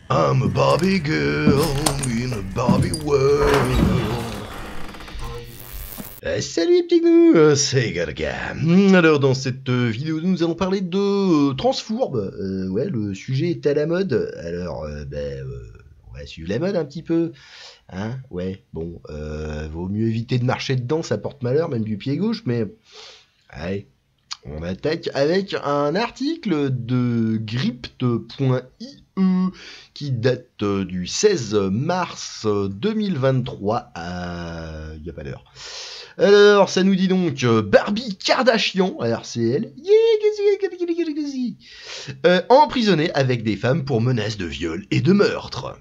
I'm a Barbie girl in a Barbie world. Salut les petits gnous, c'est Galga. Alors dans cette vidéo nous allons parler de Transfourbe. Ouais, le sujet est à la mode. Alors on va suivre la mode un petit peu. Hein, ouais, bon, vaut mieux éviter de marcher dedans, ça porte malheur, même du pied gauche, mais allez, on attaque avec un article de Gript.ie qui date du 16 mars 2023 il n'y a pas d'heure. Alors, ça nous dit donc Barbie Kardashian, alors c'est elle, emprisonnée avec des femmes pour menaces de viol et de meurtre.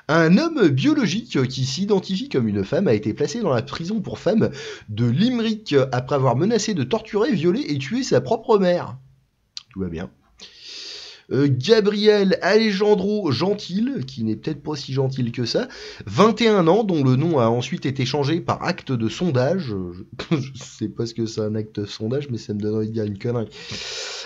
Un homme biologique qui s'identifie comme une femme a été placé dans la prison pour femmes de Limerick après avoir menacé de torturer, violer et tuer sa propre mère. Tout va bien. Gabriel Alejandro Gentil, qui n'est peut-être pas si gentil que ça, 21 ans, dont le nom a ensuite été changé par acte de sondage. Je sais pas ce que c'est un acte de sondage, mais ça me donne envie de dire une connerie.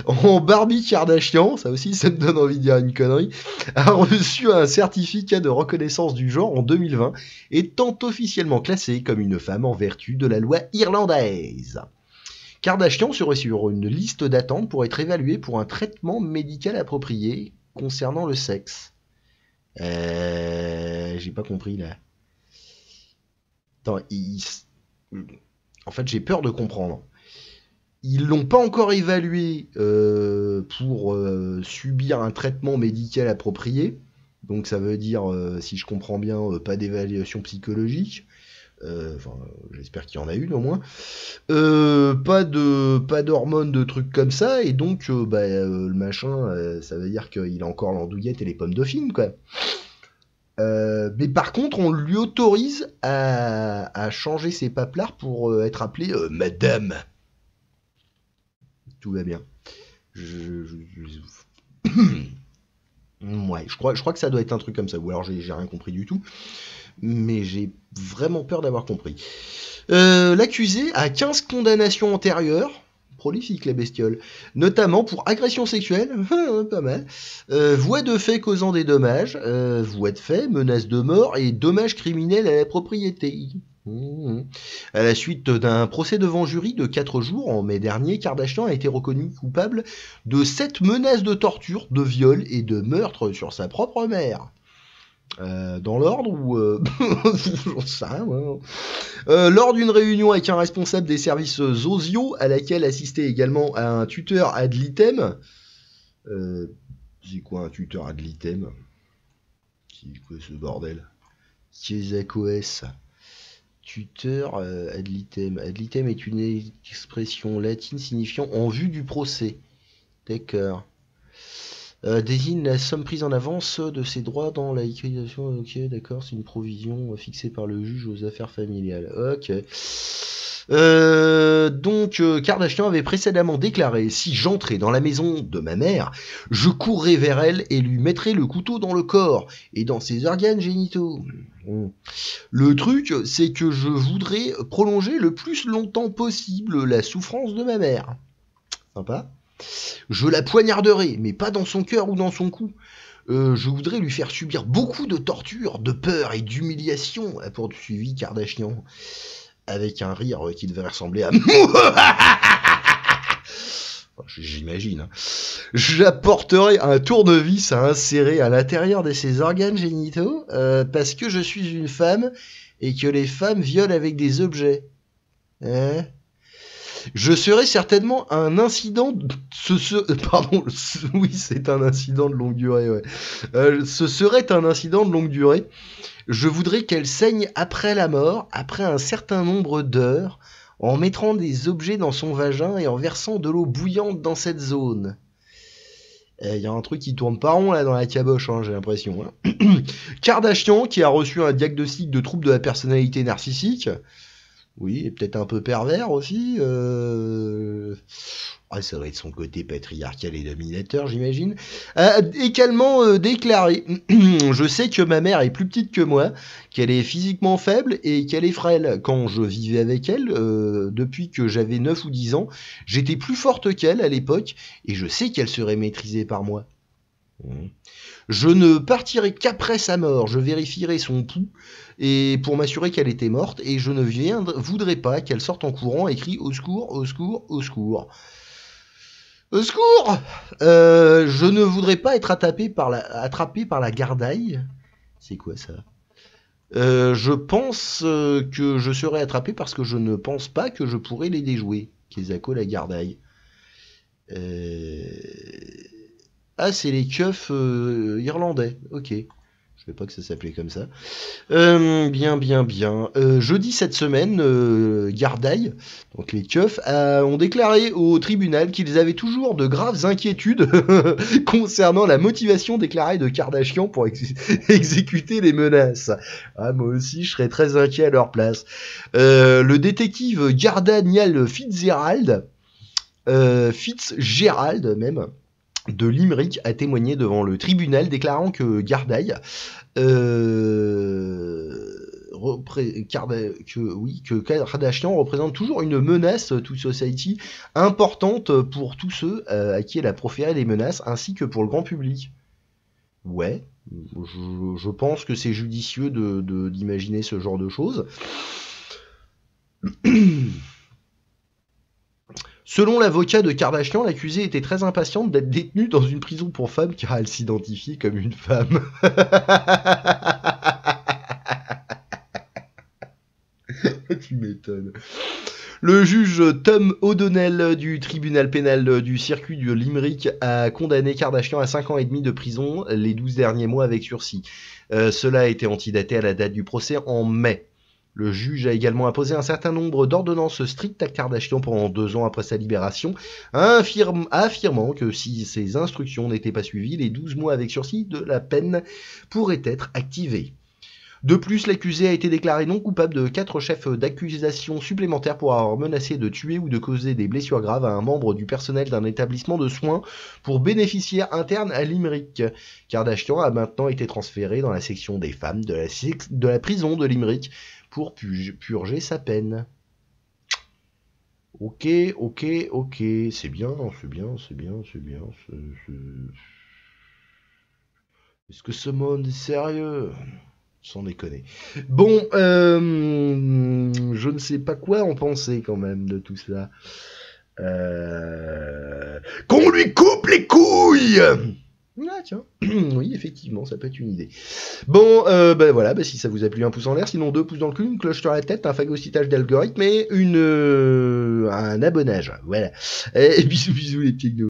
En Barbie Kardashian, ça aussi ça me donne envie de dire une connerie, a reçu un certificat de reconnaissance du genre en 2020, étant officiellement classée comme une femme en vertu de la loi irlandaise. Kardashian serait sur une liste d'attente pour être évaluée pour un traitement médical approprié concernant le sexe. J'ai pas compris là. Attends, en fait j'ai peur de comprendre. Ils l'ont pas encore évalué pour subir un traitement médical approprié. Donc ça veut dire, si je comprends bien, pas d'évaluation psychologique. Enfin, j'espère qu'il y en a une au moins. Pas d'hormones, de trucs comme ça, et donc le machin, ça veut dire qu'il a encore l'andouillette et les pommes dauphines, quoi. Mais par contre, on lui autorise à changer ses paplards pour être appelé Madame. Tout va bien. Ouais, je crois que ça doit être un truc comme ça, ou alors j'ai rien compris du tout, mais j'ai vraiment peur d'avoir compris. L'accusé a 15 condamnations antérieures, prolifique la bestiole, notamment pour agression sexuelle, pas mal, voie de fait causant des dommages, voie de fait, menace de mort et dommages criminels à la propriété. À la suite d'un procès devant jury de 4 jours en mai dernier, Kardashian a été reconnu coupable de 7 menaces de torture, de viol et de meurtre sur sa propre mère. Dans l'ordre ou j'en sais rien, ouais. Lors d'une réunion avec un responsable des services Zozio, à laquelle assistait également un tuteur ad litem. C'est quoi un tuteur ad litem? C'est quoi ce bordel? Kiesakoes. Tuteur ad litem. Ad litem est une expression latine signifiant en vue du procès. D'accord. Désigne la somme prise en avance de ses droits dans la liquidation. Ok, d'accord, c'est une provision fixée par le juge aux affaires familiales. Ok. Donc, Kardashian avait précédemment déclaré: si j'entrais dans la maison de ma mère, je courrais vers elle et lui mettrais le couteau dans le corps et dans ses organes génitaux. Le truc, c'est que je voudrais prolonger le plus longtemps possible la souffrance de ma mère. Sympa. Je la poignarderai, mais pas dans son cœur ou dans son cou. Je voudrais lui faire subir beaucoup de torture, de peur et d'humiliation, a poursuivi Kardashian, avec un rire qui devait ressembler à... J'imagine. Hein. J'apporterai un tournevis à insérer à l'intérieur de ses organes génitaux, parce que je suis une femme et que les femmes violent avec des objets. Hein? Je serais certainement un incident... Pardon, oui, c'est un incident de longue durée, ouais. Ce serait un incident de longue durée. Je voudrais qu'elle saigne après la mort, après un certain nombre d'heures, en mettant des objets dans son vagin et en versant de l'eau bouillante dans cette zone. Il y a un truc qui tourne pas rond là dans la caboche, hein, j'ai l'impression. Hein. Kardashian, qui a reçu un diagnostic de trouble de la personnalité narcissique... Oui, et peut-être un peu pervers aussi. Ah, ça doit être son côté patriarcal et dominateur, j'imagine. A également déclaré: je sais que ma mère est plus petite que moi, qu'elle est physiquement faible et qu'elle est frêle. Quand je vivais avec elle, depuis que j'avais 9 ou 10 ans, j'étais plus forte qu'elle à l'époque, et je sais qu'elle serait maîtrisée par moi. Je ne partirai qu'après sa mort, je vérifierai son pouls et pour m'assurer qu'elle était morte, et je ne voudrais pas qu'elle sorte en courant et crie au secours, au secours, au secours. Au secours. Je ne voudrais pas être attrapé par la gardaille. C'est quoi ça? Je pense que je serai attrapé parce que je ne pense pas que je pourrais les déjouer. Kezako la gardaille. Ah, c'est les keufs irlandais. Ok. Je savais pas que ça s'appelait comme ça. Bien. Jeudi cette semaine, Gardaille, donc les keufs, ont déclaré au tribunal qu'ils avaient toujours de graves inquiétudes concernant la motivation déclarée de Kardashian pour exécuter les menaces. Ah, moi aussi, je serais très inquiet à leur place. Le détective Daniel Fitzgerald même, de Limerick a témoigné devant le tribunal déclarant que Gardaille que Kardashian représente toujours une menace to society importante pour tous ceux à qui elle a proféré des menaces ainsi que pour le grand public. Ouais, je pense que c'est judicieux d'imaginer ce genre de choses. Selon l'avocat de Kardashian, l'accusée était très impatiente d'être détenue dans une prison pour femmes car elle s'identifiait comme une femme. Tu m'étonnes. Le juge Tom O'Donnell du tribunal pénal du circuit de Limerick a condamné Kardashian à 5 ans et demi de prison les 12 derniers mois avec sursis. Cela a été antidaté à la date du procès en mai. Le juge a également imposé un certain nombre d'ordonnances strictes à Kardashian pendant 2 ans après sa libération, affirmant que si ces instructions n'étaient pas suivies, les 12 mois avec sursis de la peine pourraient être activés. De plus, l'accusé a été déclaré non coupable de 4 chefs d'accusation supplémentaires pour avoir menacé de tuer ou de causer des blessures graves à un membre du personnel d'un établissement de soins pour bénéficiaires internes à Limerick. Kardashian a maintenant été transféré dans la section des femmes de la prison de Limerick pour purger sa peine. Ok. C'est bien. Est-ce que ce monde est sérieux? Sans déconner. Bon, je ne sais pas quoi en penser quand même de tout ça. Qu'on lui coupe les couilles! Ah tiens, oui effectivement, ça peut être une idée. Bon, voilà, si ça vous a plu, un pouce en l'air, sinon 2 pouces dans le cul, une cloche sur la tête, un phagocytage d'algorithme et un abonnage. Voilà. Et bisous les petits gnous.